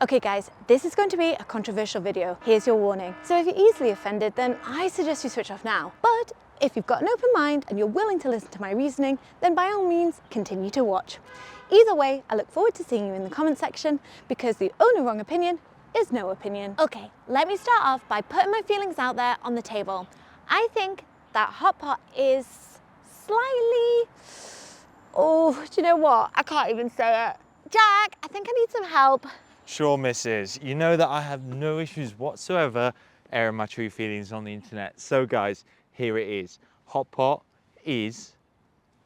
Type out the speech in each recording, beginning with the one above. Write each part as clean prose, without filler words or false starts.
Okay guys, this is going to be a controversial video. Here's your warning. So if you're easily offended, then I suggest you switch off now. But if you've got an open mind and you're willing to listen to my reasoning, then by all means, continue to watch. Either way, I look forward to seeing you in the comment section because the only wrong opinion is no opinion. Okay, let me start off by putting my feelings out there on the table. I think that hot pot is slightly... Oh, do you know what? I can't even say it. Jack, I think I need some help. Sure, missus. You know that I have no issues whatsoever airing my true feelings on the internet. So guys, here it is. Hot pot is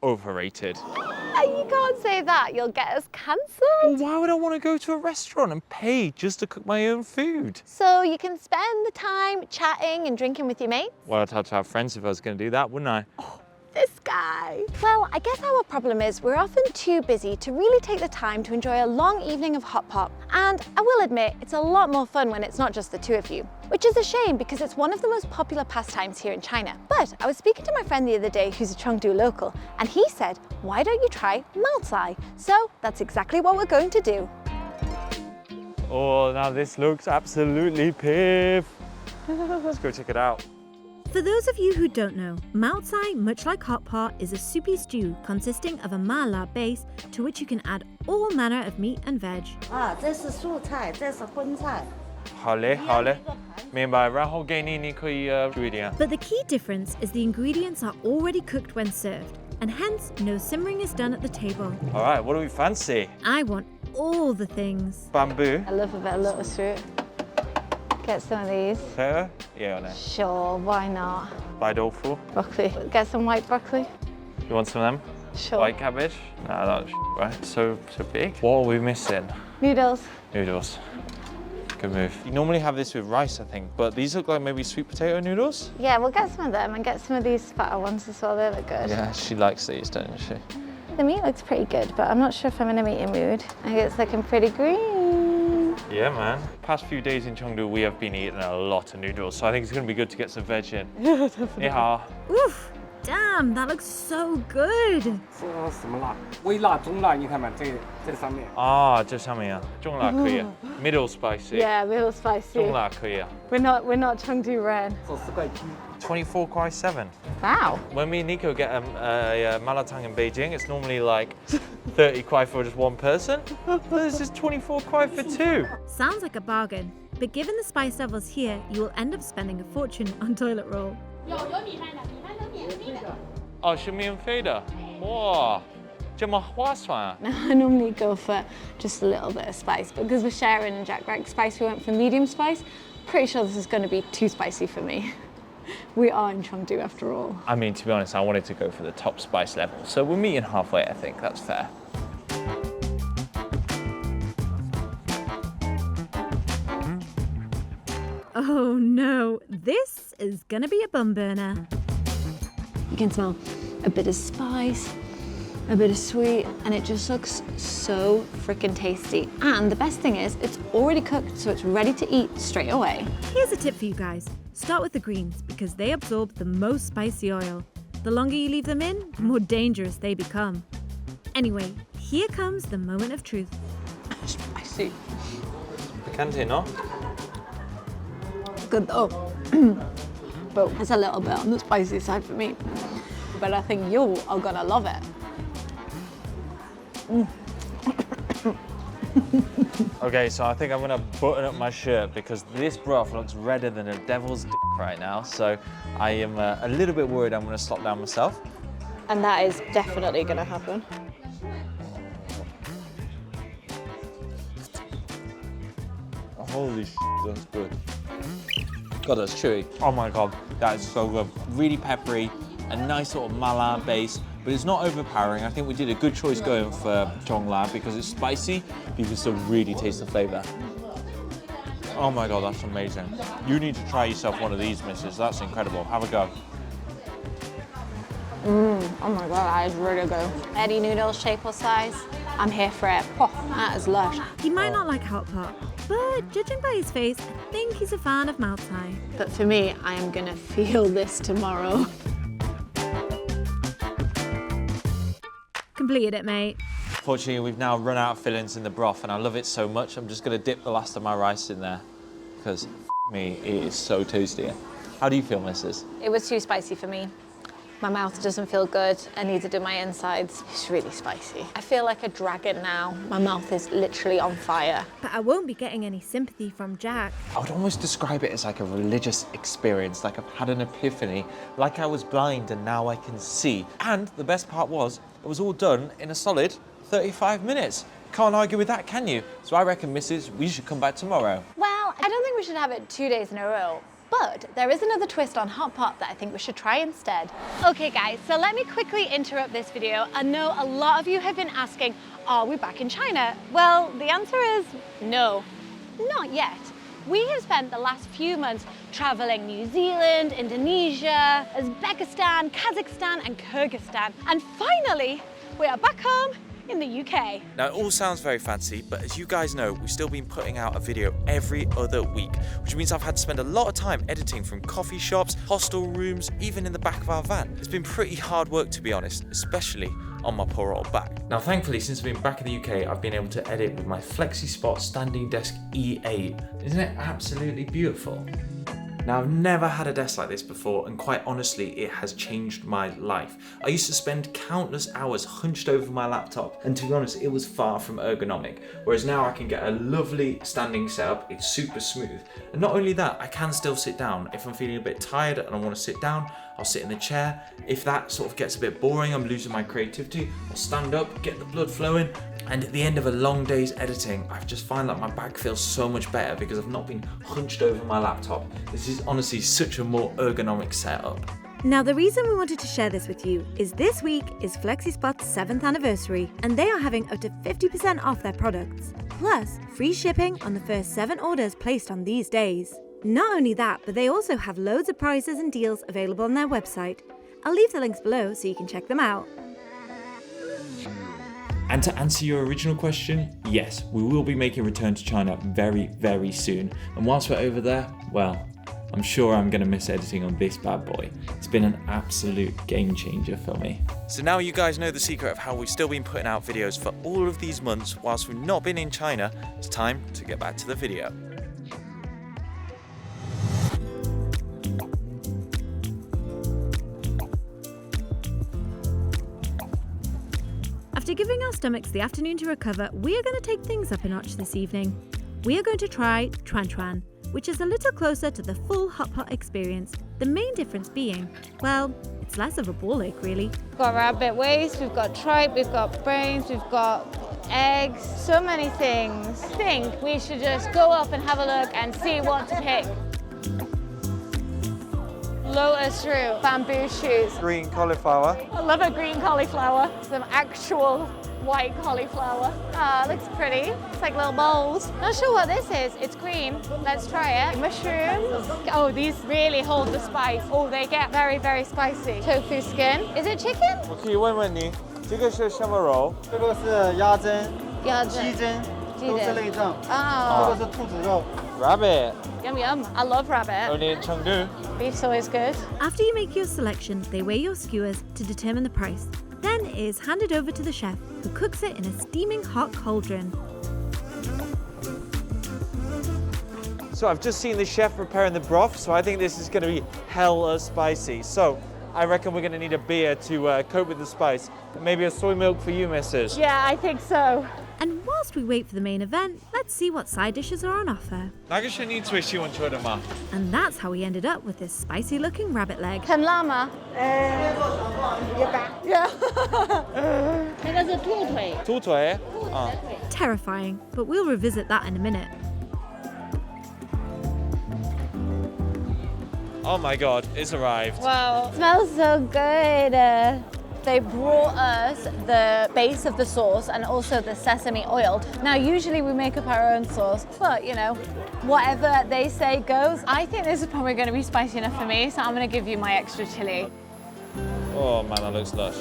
overrated. You can't say that, you'll get us cancelled. Well, why would I want to go to a restaurant and pay just to cook my own food? So you can spend the time chatting and drinking with your mates? Well, I'd have to have friends if I was going to do that, wouldn't I? This guy. Well, I guess our problem is we're often too busy to really take the time to enjoy a long evening of hot pot. And I will admit, it's a lot more fun when it's not just the two of you, which is a shame because it's one of the most popular pastimes here in China. But I was speaking to my friend the other day who's a Chengdu local, and he said, why don't you try Maocai? So that's exactly what we're going to do. Oh, now this looks absolutely piff. Let's go check it out. For those of you who don't know, Maocai, much like hot pot, is a soupy stew consisting of a mala base to which you can add all manner of meat and veg. 这是素菜，这是荤菜。好嘞，好嘞，明白。然后给你，你可以注意点。 But the key difference is the ingredients are already cooked when served, and hence no simmering is done at the table. All right, what do we fancy? I want all the things. Bamboo. I love a bit of lotus root. Get some of these. Potato? Yeah or no? Sure, why not? Bai tofu. Broccoli. Get some white broccoli. You want some of them? Sure. White cabbage? No, that's right. So big. What are we missing? Noodles. Noodles. Good move. You normally have this with rice, I think, but these look like maybe sweet potato noodles? Yeah, we'll get some of them and get some of these fatter ones as well. They look good. Yeah, she likes these, doesn't she? The meat looks pretty good, but I'm not sure if I'm in a meaty mood. I think it's looking pretty green. Yeah, man. Past few days in Chengdu, we have been eating a lot of noodles, so I think it's going to be good to get some veg in. Yeah, definitely. Yeah. Oof! Damn, that looks so good. 说什么辣？微辣、中辣，你看嘛，这上面。啊，这上面啊，中辣可以啊 ，middle spicy. Yeah, real spicy. 中辣可以啊。We're not Chengdu ren. 10块鸡。 24.7. Wow. When me and Nico get a malatang in Beijing, it's normally like 30 kwai for just one person. This is 24 kwai for two. Sounds like a bargain, but given the spice levels here, you will end up spending a fortune on toilet roll. 哦，是免费的，哇，这么划算啊！ Now, I normally go for just a little bit of spice, but because we're sharing and Jack likes spice, we went for medium spice. Pretty sure this is going to be too spicy for me. We are in Chengdu after all. I mean, to be honest, I wanted to go for the top spice level, so we're meeting halfway, I think, that's fair. Oh no, this is gonna be a bum burner. You can smell a bit of spice, a bit of sweet, and it just looks so freaking tasty. And the best thing is, it's already cooked, so it's ready to eat straight away. Here's a tip for you guys. Start with the greens because they absorb the most spicy oil. The longer you leave them in, the more dangerous they become. Anyway, here comes the moment of truth. Spicy. Picante, no? Good though. But it's a little bit on the spicy side for me. But I think you are gonna love it. Okay, so I think I'm gonna button up my shirt because this broth looks redder than a devil's dick right now. So I am a little bit worried I'm gonna slop down myself. And that is definitely gonna happen. Holy shit, that's good. God, that's chewy. Oh my God, that is so good. Really peppery, a nice sort of mala base, but it's not overpowering. I think we did a good choice going for zhongla because it's spicy, you can still really taste the flavor. Oh my God, that's amazing. You need to try yourself one of these, missus. That's incredible. Have a go. Oh my God, that is really good. Any noodles, shape or size, I'm here for it. Oh, that is lush. He might not like hot pot, but judging by his face, I think he's a fan of Maocai. But for me, I am gonna feel this tomorrow. Completed it, mate. Unfortunately, we've now run out of fillings in the broth and I love it so much, I'm just gonna dip the last of my rice in there because me, it is so tasty. How do you feel, missus? It was too spicy for me. My mouth doesn't feel good, and neither do my insides. It's really spicy. I feel like a dragon now. My mouth is literally on fire. But I won't be getting any sympathy from Jack. I would almost describe it as like a religious experience, like I've had an epiphany, like I was blind and now I can see. And the best part was, it was all done in a solid 35 minutes. Can't argue with that, can you? So I reckon, missus, we should come back tomorrow. Well, I don't think we should have it 2 days in a row. But there is another twist on hot pot that I think we should try instead. Okay guys, so let me quickly interrupt this video. I know a lot of you have been asking, are we back in China? Well, the answer is no, not yet. We have spent the last few months traveling New Zealand, Indonesia, Uzbekistan, Kazakhstan and Kyrgyzstan. And finally, we are back home in the UK. Now it all sounds very fancy, but as you guys know, we've still been putting out a video every other week, which means I've had to spend a lot of time editing from coffee shops, hostel rooms, even in the back of our van. It's been pretty hard work, to be honest, especially on my poor old back. Now thankfully, since I've been back in the UK, I've been able to edit with my Flexispot Standing Desk E8. Isn't it absolutely beautiful? Now, I've never had a desk like this before, and quite honestly, it has changed my life. I used to spend countless hours hunched over my laptop, and to be honest, it was far from ergonomic. Whereas now I can get a lovely standing setup, it's super smooth. And not only that, I can still sit down. If I'm feeling a bit tired and I want to sit down, I'll sit in the chair. If that sort of gets a bit boring, I'm losing my creativity, I'll stand up, get the blood flowing. And at the end of a long day's editing, I just find like my back feels so much better because I've not been hunched over my laptop. This is honestly such a more ergonomic setup. Now, the reason we wanted to share this with you is this week is Flexispot's 7th anniversary, and they are having up to 50% off their products, plus free shipping on the first 7 orders placed on these days. Not only that, but they also have loads of prices and deals available on their website. I'll leave the links below so you can check them out. And to answer your original question, yes, we will be making a return to China very, very soon. And whilst we're over there, well, I'm sure I'm going to miss editing on this bad boy. It's been an absolute game changer for me. So now you guys know the secret of how we've still been putting out videos for all of these months whilst we've not been in China. It's time to get back to the video. After giving our stomachs the afternoon to recover, we are going to take things up a notch this evening. We are going to try Chuan Chuan, which is a little closer to the full hot pot experience. The main difference being, well, it's less of a ball ache really. We've got rabbit waist, we've got tripe, we've got brains, we've got eggs, so many things. I think we should just go up and have a look and see what to pick. Lotus root, bamboo shoots. Green cauliflower. I love a green cauliflower. Some actual white cauliflower. Ah, looks pretty. It's like little bowls. Not sure what this is. It's green. Let's try it. Mushrooms. Oh, these really hold the spice. Oh, they get very, very spicy. Tofu skin. Is it chicken? 我可以问问你，这个是什么肉？这个是鸭胗、鸭鸡胗，都是内脏。 Oh, 这个是兔子肉。 Rabbit. yum yum. I love rabbit. Only in Chengdu. Beef's always good. After you make your selection, they weigh your skewers to determine the price. Then it is handed over to the chef, who cooks it in a steaming hot cauldron. So I've just seen the chef preparing the broth, so I think this is going to be hella spicy. So I reckon we're going to need a beer to cope with the spice. Maybe a soy milk for you, missus. Yeah, I think so. And whilst we wait for the main event, let's see what side dishes are on offer. 哪个是你最喜欢吃的吗？ And that's how we ended up with this spicy looking rabbit leg. 很辣吗？Yeah. 那个是兔腿，猪腿。啊。 Terrifying, but we'll revisit that in a minute. Oh my god, it's arrived. Wow. Smells so good. They brought us the base of the sauce and also the sesame oil. Now, usually we make up our own sauce, but you know, whatever they say goes. I think this is probably going to be spicy enough for me, so I'm going to give you my extra chili. Oh man, that looks lush.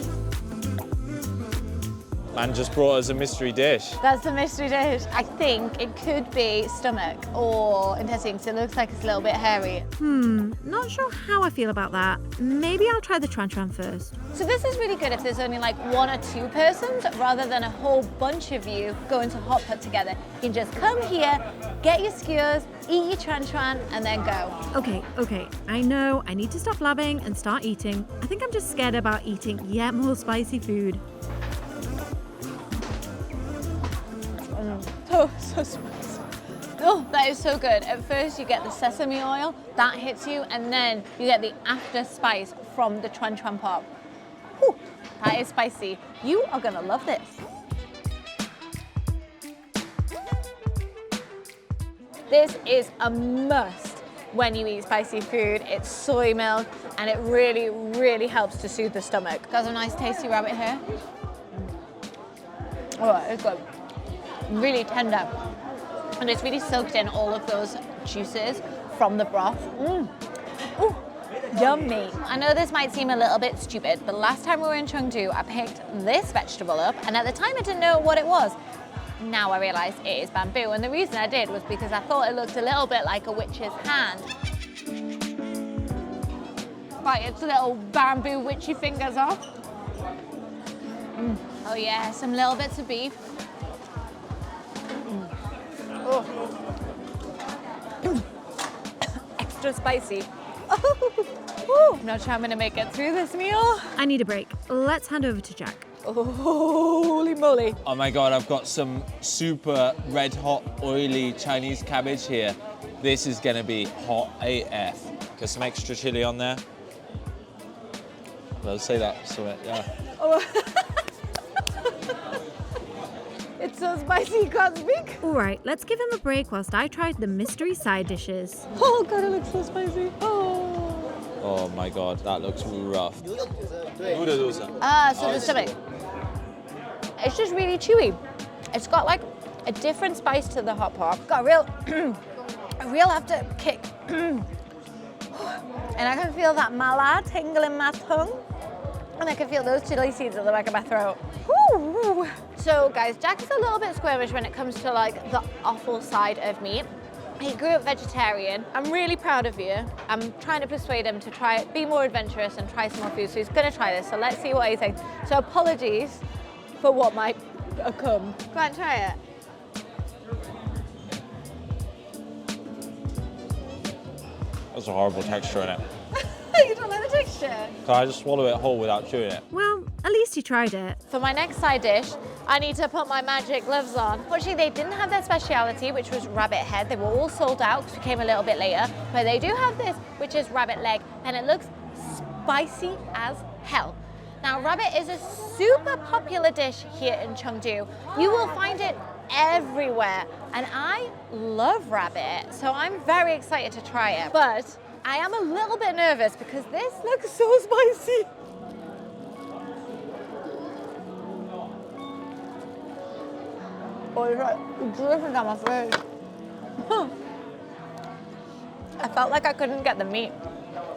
Man just brought us a mystery dish. That's the mystery dish. I think it could be stomach or intestine because it looks like it's a little bit hairy. Not sure how I feel about that. Maybe I'll try the Chuan first. So this is really good if there's only like 1 or 2 persons rather than a whole bunch of you going to hot pot together. You can just come here, get your skewers, eat your chuan and then go. Okay, I know I need to stop blabbing and start eating. I think I'm just scared about eating yet more spicy food. Oh, so spicy. Oh, that is so good. At first you get the sesame oil, that hits you, and then you get the after spice from the chuan pop. Whew, that is spicy. You are gonna love this. This is a must when you eat spicy food. It's soy milk and it really, really helps to soothe the stomach. Got some nice tasty rabbit here. Oh, it's good. Really tender. And it's really soaked in all of those juices from the broth. Ooh, yummy. I know this might seem a little bit stupid, but last time we were in Chengdu, I picked this vegetable up, and at the time I didn't know what it was. Now I realise it is bamboo, and the reason I did was because I thought it looked a little bit like a witch's hand. Bite its little bamboo witchy fingers off. Oh yeah, some little bits of beef. Oh. Extra spicy. I'm not sure I'm gonna make it through this meal. I need a break. Let's hand over to Jack. Oh, holy moly. Oh my God, I've got some super red hot, oily Chinese cabbage here. This is gonna be hot AF. Get some extra chili on there. Let's say that, so yeah. Oh. It's so spicy you can't speak. All right, let's give him a break whilst I try the mystery side dishes. Oh God, it looks so spicy. Oh. Oh my God, that looks rough. So the stomach. It's just really chewy. It's got like a different spice to the hot pot. Got a real after kick. And I can feel that mala tingle in my tongue. And I can feel those chili seeds at the back of my throat. Woo. So guys, Jack is a little bit squirmish when it comes to like the offal side of meat. He grew up vegetarian. I'm really proud of you. I'm trying to persuade him to try it, be more adventurous and try some more food. So he's gonna try this. So let's see what he thinks. So apologies for what might come. Go and try it. That's a horrible texture in it. You don't like the texture? Can I just swallow it whole without chewing it? Well, at least he tried it. For my next side dish, I need to put my magic gloves on. Fortunately, they didn't have their speciality, which was rabbit head. They were all sold out because we came a little bit later. But they do have this, which is rabbit leg, and it looks spicy as hell. Now, rabbit is a super popular dish here in Chengdu. You will find it everywhere, and I love rabbit, so I'm very excited to try it. But I am a little bit nervous because this looks so spicy. Oh, it's like dripping down my face. I felt like I couldn't get the meat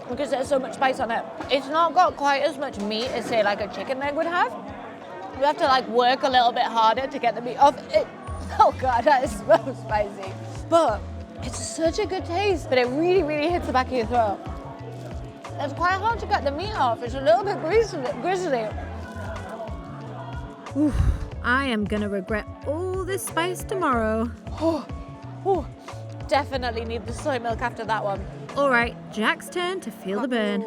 because there's so much spice on it. It's not got quite as much meat as say like a chicken leg would have. You have to like work a little bit harder to get the meat off it. Oh God, that is so spicy. But it's such a good taste, but it really, really hits the back of your throat. It's quite hard to get the meat off. It's a little bit grizzly. Oof, I am gonna regret all this spice tomorrow. Oh, definitely need the soy milk after that one. All right, Jack's turn to feel the burn.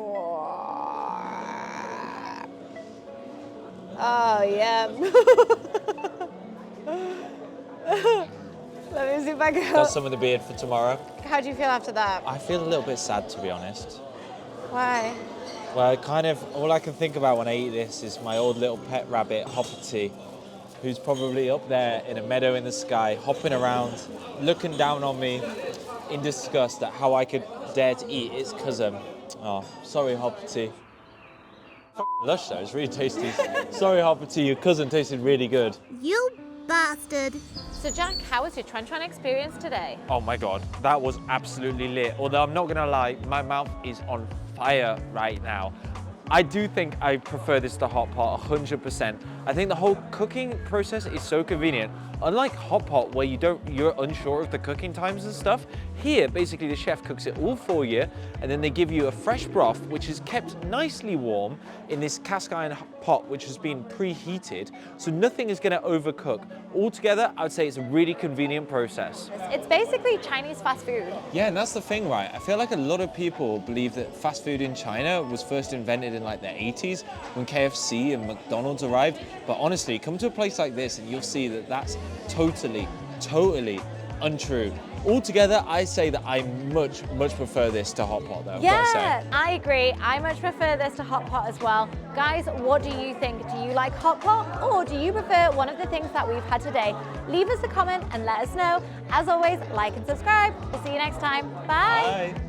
Oh, yeah. Let me see if I can. Got some of the beard for tomorrow. How do you feel after that? I feel a little bit sad, to be honest. Why? Well, all I can think about when I eat this is my old little pet rabbit, Hoppity, who's probably up there in a meadow in the sky, hopping around, looking down on me in disgust at how I could dare to eat its cousin. Oh, sorry, Hoppity. Lush though, it's really tasty. Sorry, Hoppity, your cousin tasted really good. You bastard. So Jack, how was your Chuan experience today? Oh my God, that was absolutely lit. Although I'm not gonna lie, my mouth is on fire right now. I do think I prefer this to hot pot 100%. I think the whole cooking process is so convenient. Unlike hot pot where you're unsure of the cooking times and stuff, here basically the chef cooks it all for you and then they give you a fresh broth which is kept nicely warm in this cast iron pot which has been preheated, so nothing is going to overcook. Altogether, I would say it's a really convenient process. It's basically Chinese fast food. Yeah, and that's the thing, right? I feel like a lot of people believe that fast food in China was first invented in like the 80s when KFC and McDonald's arrived. But honestly, come to a place like this and you'll see that that's totally untrue. Altogether, I say that I much prefer this to hot pot though, I've got to say. Yeah, I agree. I much prefer this to hot pot as well. Guys, what do you think? Do you like hot pot or do you prefer one of the things that we've had today? Leave us a comment and let us know. As always, like and subscribe. We'll see you next time. Bye. Bye.